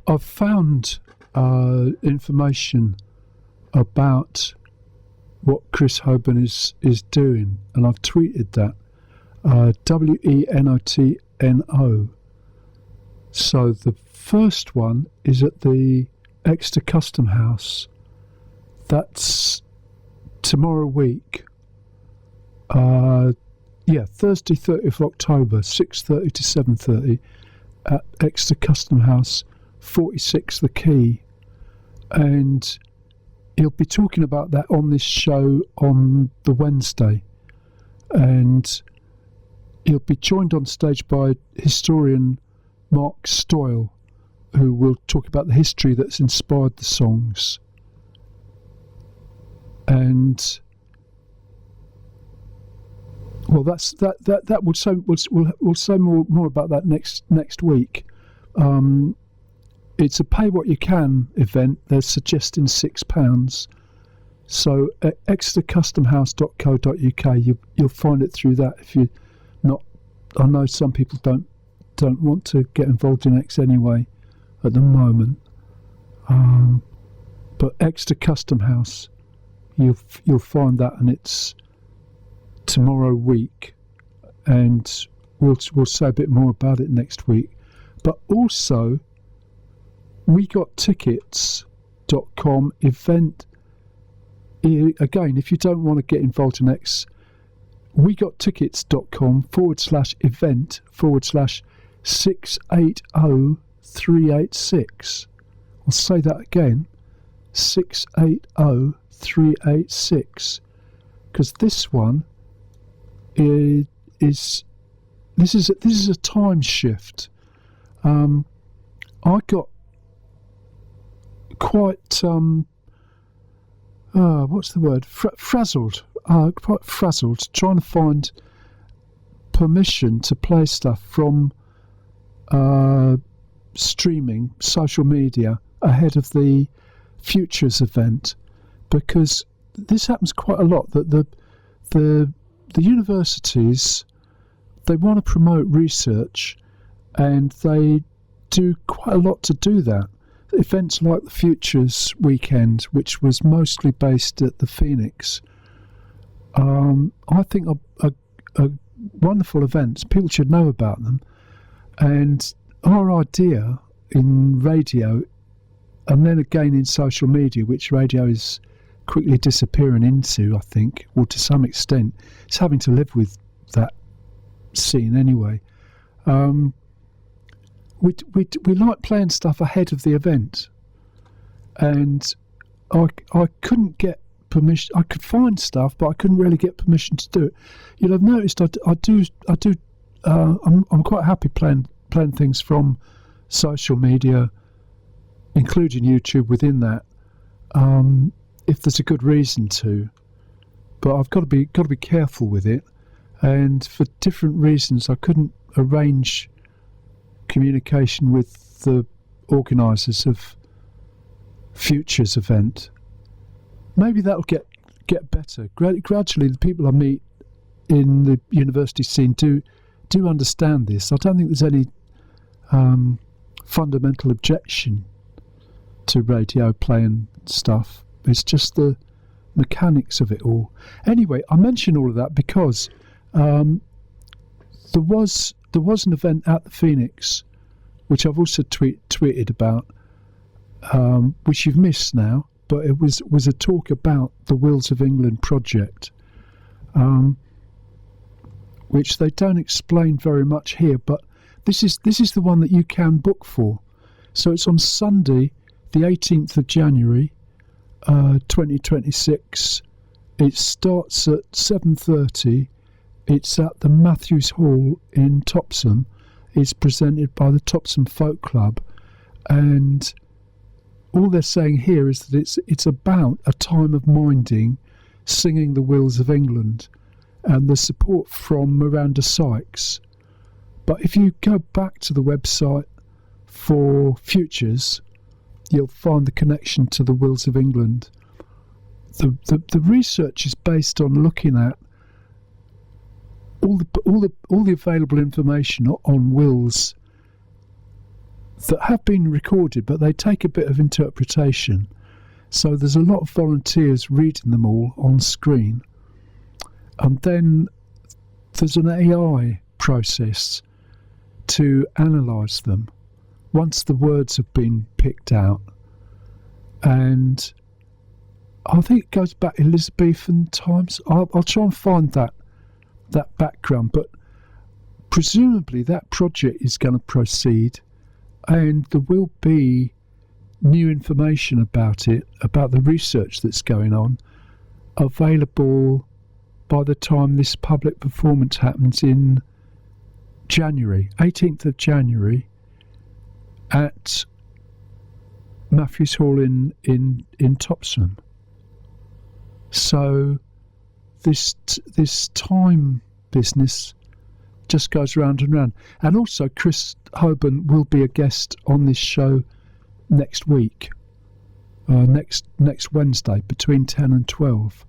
I've found information about what Chris Hoban is doing, and I've tweeted that. WENOTNO. So the first one is at the Exeter Custom House. That's tomorrow week. Thursday 30th of October, 6:30 to 7:30 at Exeter Custom House, 46 The Quay. And he'll be talking about that on this show on the Wednesday. And he'll be joined on stage by historian Mark Stoyle, who will talk about the history that's inspired the songs. And well, that we'll say more about that next week. It's a pay what you can event. They're suggesting £6. So at exetercustomhouse.co.uk, you'll find it through that. If you're not, I know some people don't want to get involved in X anyway at the moment. But Exeter Custom House, you'll find that, and it's tomorrow week, and we'll say a bit more about it next week. But also, WeGotTickets.com event. Again, if you don't want to get involved in X, WeGotTickets.com/event/680386. I'll say that again, 680386, because this one is a time shift. I got quite what's the word? Frazzled. Quite frazzled trying to find permission to play stuff from streaming social media ahead of the Futures event, because this happens quite a lot. That the universities, they want to promote research, and they do quite a lot to do that. Events like the Futures weekend, which was mostly based at the Phoenix, I think are wonderful events. People should know about them. And our idea in radio, and then again in social media, which radio is quickly disappearing into, I think, or to some extent, it's having to live with that scene anyway. We like playing stuff ahead of the event, and I couldn't get permission. I could find stuff, but I couldn't really get permission to do it. You'll have noticed I do. I'm quite happy playing things from social media, including YouTube within that, if there's a good reason to. But I've got to be careful with it, and for different reasons, I couldn't arrange communication with the organisers of Futures event. Maybe that'll get better. Gradually, the people I meet in the university scene do understand this. I don't think there's any fundamental objection to radio playing stuff. It's just the mechanics of it all. Anyway, I mention all of that because there was an event at the Phoenix, which I've also tweeted about, which you've missed now, but it was a talk about the Wills of England project, which they don't explain very much here, but this is the one that you can book for. So it's on Sunday, the 18th of January, 2026. It starts at 7:30. It's at the Matthews Hall in Topsham. It's presented by the Topsham Folk Club, and all they're saying here is that it's about a time of minding, singing the Wills of England, and the support from Miranda Sykes. But if you go back to the website for Futures, you'll find the connection to the Wills of England. The research is based on looking at all the available information on wills that have been recorded, but they take a bit of interpretation. So there's a lot of volunteers reading them all on screen. And then there's an AI process to analyse them once the words have been picked out. And I think it goes back Elizabethan times. I'll try and find that background, but presumably that project is going to proceed, and there will be new information about it, about the research that's going on, available by the time this public performance happens in January, 18th of January, at Matthews Hall in Topsham. So this time business just goes round and round. And also Chris Hoban will be a guest on this show next week, next Wednesday between 10 and 12.